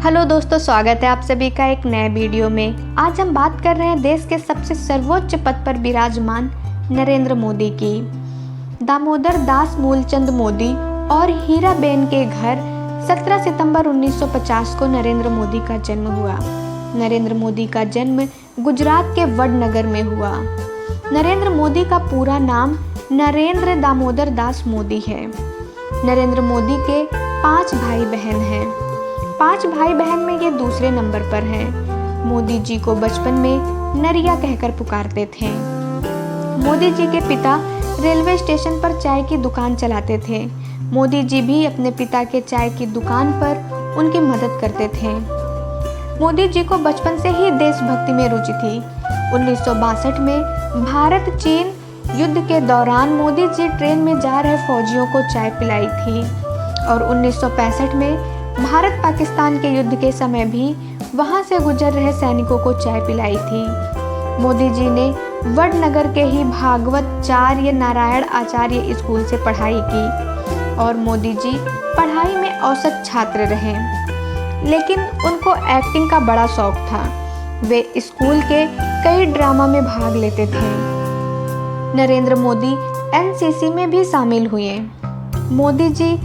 Hello दोस्तों, स्वागत है आप सभी का एक नए वीडियो में। आज हम बात कर रहे हैं देश के सबसे सर्वोच्च पद पर विराजमान नरेंद्र मोदी की। दामोदर दास मूलचंद मोदी और हीराबेन के घर 17 सितंबर 1950 को नरेंद्र मोदी का जन्म हुआ। नरेंद्र मोदी का जन्म गुजरात के वडनगर में हुआ। नरेंद्र मोदी का पूरा नाम नरेंद्र दामोदर दास मोदी है। नरेंद्र मोदी के 5 भाई बहन हैं। 5 भाई बहन में ये दूसरे नंबर पर हैं। मोदी जी को बचपन में नरिया कहकर पुकारते थे। मोदी जी के पिता रेलवे स्टेशन पर चाय की दुकान चलाते थे। मोदी जी भी अपने पिता के चाय की दुकान पर उनकी मदद करते थे। मोदी जी को बचपन से ही देशभक्ति में रुचि थी। 1962 में भारत चीन युद्ध के दौरान मोदी जी ट्रेन में जा रहे फौजियों को चाय पिलाई थी और 1965 में भारत पाकिस्तान के युद्ध के समय भी वहां से गुजर रहे सैनिकों को चाय पिलाई थी। मोदी जी ने वडनगर के ही भागवताचार्य नारायण आचार्य स्कूल से पढ़ाई की और मोदी जी पढ़ाई में औसत छात्र रहे, लेकिन उनको एक्टिंग का बड़ा शौक था। वे स्कूल के कई ड्रामा में भाग लेते थे। नरेंद्र मोदी एनसीसी में भी शामिल हुए। मोदी जी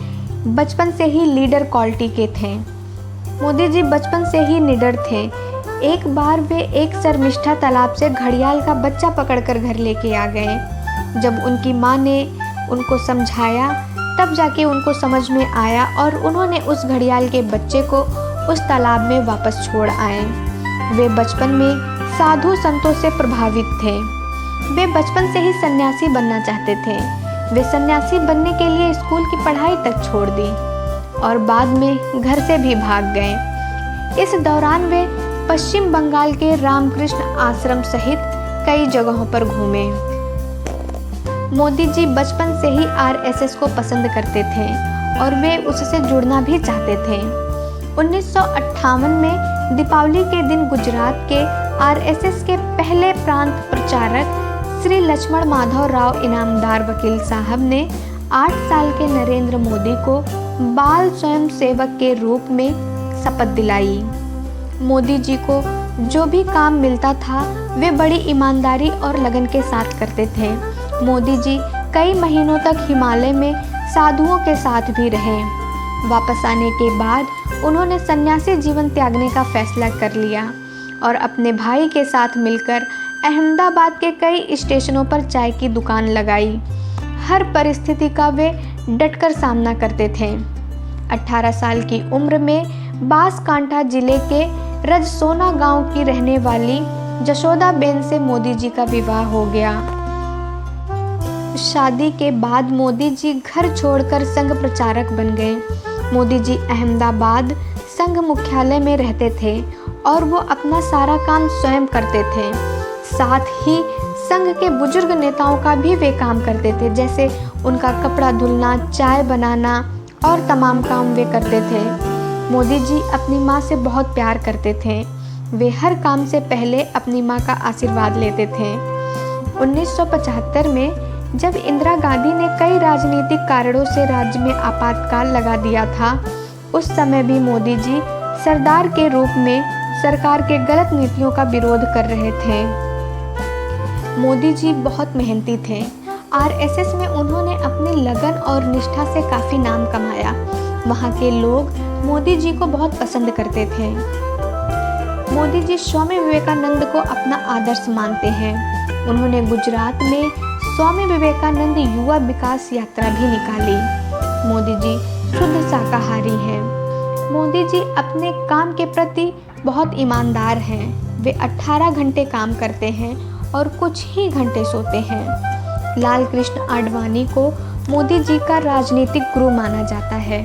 बचपन से ही लीडर क्वालिटी के थे। मोदी जी बचपन से ही निडर थे। एक बार वे एक शर्मिष्ठा तालाब से घड़ियाल का बच्चा पकड़कर घर लेके आ गए। जब उनकी माँ ने उनको समझाया तब जाके उनको समझ में आया और उन्होंने उस घड़ियाल के बच्चे को उस तालाब में वापस छोड़ आए। वे बचपन में साधु संतों से प्रभावित थे। वे बचपन से ही सन्यासी बनना चाहते थे। वे सन्यासी बनने के लिए स्कूल की पढ़ाई तक छोड़ दी और बाद में घर से भी भाग गए। इस दौरान वे पश्चिम बंगाल के रामकृष्ण आश्रम सहित कई जगहों पर घूमे। मोदी जी बचपन से ही आरएसएस को पसंद करते थे और वे उससे जुड़ना भी चाहते थे। 1958 में दीपावली के दिन गुजरात के आरएसएस के पहले प्रांत प्रचारक श्री लक्ष्मण माधव राव इनामदार वकील साहब ने 8 साल के नरेंद्र मोदी को बाल स्वयंसेवक के रूप में शपथ दिलाई। मोदी जी को जो भी काम मिलता था वे बड़ी ईमानदारी और लगन के साथ करते थे। मोदी जी कई महीनों तक हिमालय में साधुओं के साथ भी रहे। वापस आने के बाद उन्होंने सन्यासी जीवन त्यागने का फैसला कर लिया और अपने भाई के साथ मिलकर अहमदाबाद के कई स्टेशनों पर चाय की दुकान लगाई। हर परिस्थिति का वे डटकर सामना करते थे। 18 साल की उम्र में बांसकांठा जिले के रजसोना गांव की रहने वाली जशोदाबेन से मोदी जी का विवाह हो गया। शादी के बाद मोदी जी घर छोड़कर संघ प्रचारक बन गए। मोदी जी अहमदाबाद संघ मुख्यालय में रहते थे और वो अपना सारा काम स्वयं करते थे। साथ ही संघ के बुजुर्ग नेताओं का भी वे काम करते थे, जैसे उनका कपड़ा धुलना, चाय बनाना और तमाम काम वे करते थे। मोदी जी अपनी माँ से बहुत प्यार करते थे। वे हर काम से पहले अपनी माँ का आशीर्वाद लेते थे। 1975 में जब इंदिरा गांधी ने कई राजनीतिक कारणों से राज्य में आपातकाल लगा दिया था, उस समय भी मोदी जी सरदार के रूप में सरकार के गलत नीतियों का विरोध कर रहे थे। मोदी जी बहुत मेहनती थे। आरएसएस में उन्होंने अपनी लगन और निष्ठा से काफ़ी नाम कमाया। वहाँ के लोग मोदी जी को बहुत पसंद करते थे। मोदी जी स्वामी विवेकानंद को अपना आदर्श मानते हैं। उन्होंने गुजरात में स्वामी विवेकानंद युवा विकास यात्रा भी निकाली। मोदी जी शुद्ध शाकाहारी हैं। मोदी जी अपने काम के प्रति बहुत ईमानदार हैं। वे 18 घंटे काम करते हैं और कुछ ही घंटे सोते हैं। लाल कृष्ण आडवाणी को मोदी जी का राजनीतिक गुरु माना जाता है।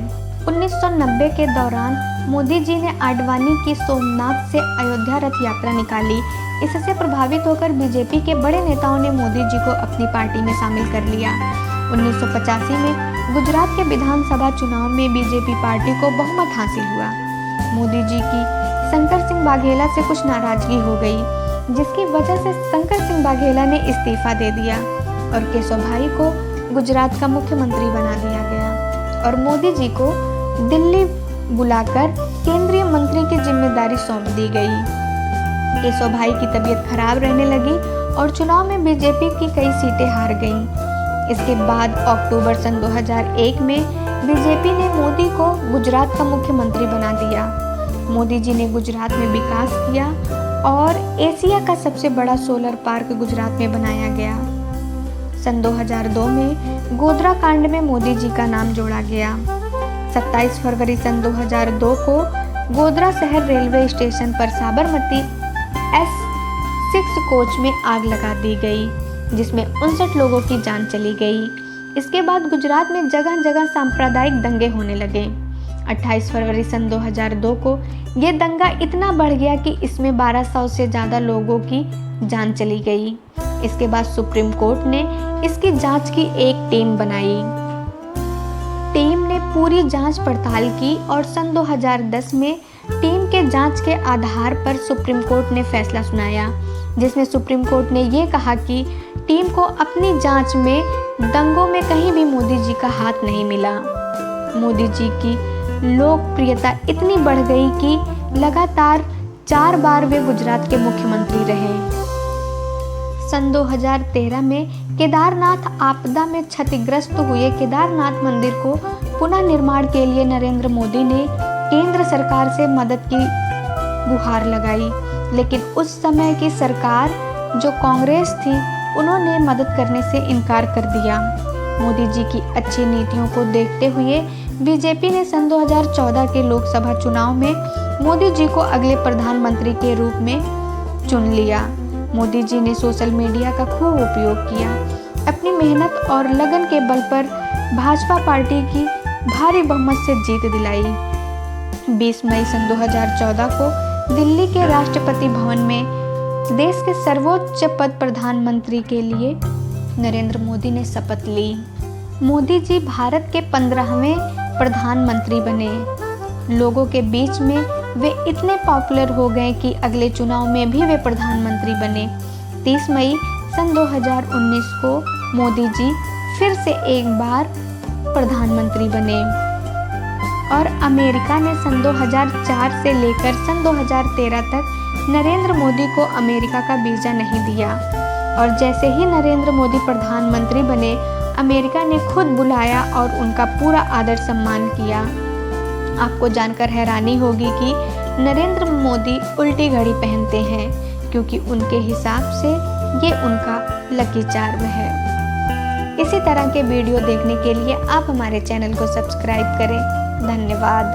1990 के दौरान मोदी जी ने आडवाणी की सोमनाथ से अयोध्या रथ यात्रा निकाली। इससे प्रभावित होकर बीजेपी के बड़े नेताओं ने मोदी जी को अपनी पार्टी में शामिल कर लिया। 1985 में गुजरात के विधानसभा चुनाव में बीजेपी पार्टी को बहुमत हासिल हुआ। मोदी जी की शंकर सिंह वाघेला से कुछ नाराजगी हो गई, जिसकी वजह से शंकर सिंह वाघेला ने इस्तीफा दे दिया और केशवभाई को गुजरात का मुख्यमंत्री बना दिया गया और मोदी जी को दिल्ली बुलाकर केंद्रीय मंत्री जिम्मेदारी सौंप दी गई। केशव भाई की तबीयत खराब रहने लगी और चुनाव में बीजेपी की कई सीटें हार गईं। इसके बाद अक्टूबर सन 2001 में बीजेपी ने मोदी को गुजरात का मुख्यमंत्री बना दिया। मोदी जी ने गुजरात में विकास किया और एशिया का सबसे बड़ा सोलर पार्क गुजरात में बनाया गया। सन 2002 में गोधरा कांड में मोदी जी का नाम जोड़ा गया। 27 फरवरी सन 2002 को गोधरा शहर रेलवे स्टेशन पर साबरमती S6 कोच में आग लगा दी गई, जिसमें 59 लोगों की जान चली गई। इसके बाद गुजरात में जगह जगह सांप्रदायिक दंगे होने लगे। 28 फरवरी सन 2002 को ये दंगा इतना बढ़ गया कि इसमें 1200 से ज़्यादा लोगों की जान चली गई। इसके बाद सुप्रीम कोर्ट ने इसकी जांच की एक टीम बनाई। टीम ने पूरी जांच पड़ताल की और सन 2010 में टीम के जांच के आधार पर सुप्रीम कोर्ट ने फैसला सुनाया, जिसमें सुप्रीम कोर्ट ने ये कहा कि टीम को अपनी जांच में दंगों में कहीं भी मोदी जी का हाथ नहीं मिला। मोदी जी की लोकप्रियता इतनी बढ़ गई कि लगातार 4 बार वे गुजरात के मुख्यमंत्री रहे। सन 2013 में केदारनाथ आपदा में क्षतिग्रस्त हुए केदारनाथ मंदिर को पुनः निर्माण के लिए नरेंद्र मोदी ने केंद्र सरकार से मदद की गुहार लगाई, लेकिन उस समय की सरकार जो कांग्रेस थी उन्होंने मदद करने से इनकार कर दिया। मोदी जी की अच्छी नीतियों को देखते हुए बीजेपी ने सन 2014 के लोकसभा चुनाव में मोदी जी को अगले प्रधानमंत्री के रूप में चुन लिया। मोदी जी ने सोशल मीडिया का खूब उपयोग किया। अपनी मेहनत और लगन के बल पर भाजपा पार्टी की भारी बहुमत से जीत दिलाई। 20 मई सन 2014 को दिल्ली के राष्ट्रपति भवन में देश के सर्वोच्च पद प्रधानमंत्री के लिए नरेंद्र मोदी ने शपथ ली। मोदी जी भारत के 15वें प्रधानमंत्री बने। लोगों के बीच में वे इतने पॉपुलर हो गए कि अगले चुनाव में भी वे प्रधानमंत्री बने। 30 मई सन 2019 को मोदी जी फिर से एक बार प्रधानमंत्री बने और अमेरिका ने सन 2004 से लेकर सन 2013 तक नरेंद्र मोदी को अमेरिका का वीज़ा नहीं दिया। और जैसे ही नरेंद्र मोदी प्रधानमंत्री बने, अमेरिका ने खुद बुलाया और उनका पूरा आदर सम्मान किया। आपको जानकर हैरानी होगी कि नरेंद्र मोदी उल्टी घड़ी पहनते हैं, क्योंकि उनके हिसाब से ये उनका लकी चार्म है। इसी तरह के वीडियो देखने के लिए आप हमारे चैनल को सब्सक्राइब करें। धन्यवाद।